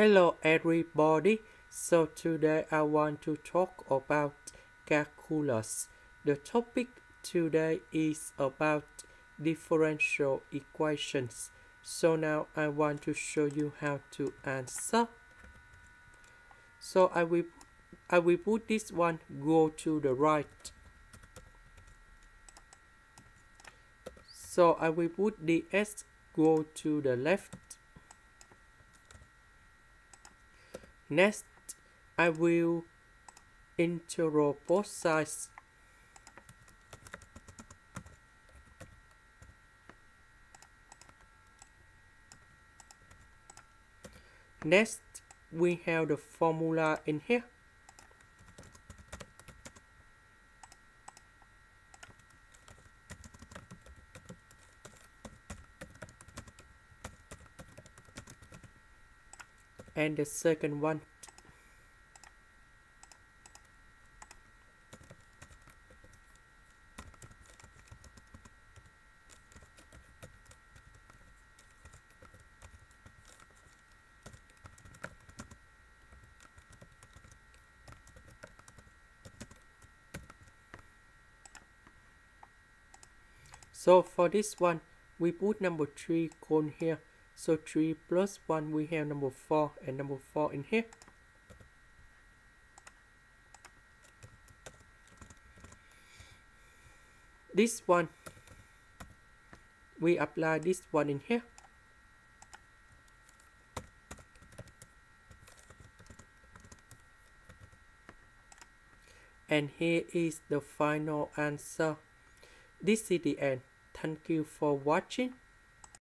Hello everybody, so today I want to talk about calculus. The topic today is about differential equations. So now I want to show you how to answer. So I will put this one go to the right. So I will put the s go to the left. Next, I will integral both sides. Next, we have the formula in here. And the second one. So for this one, we put number 3 on here. So 3 plus 1, we have number 4 and number 4 in here. This one, we apply this one in here. And here is the final answer. This is the end. Thank you for watching.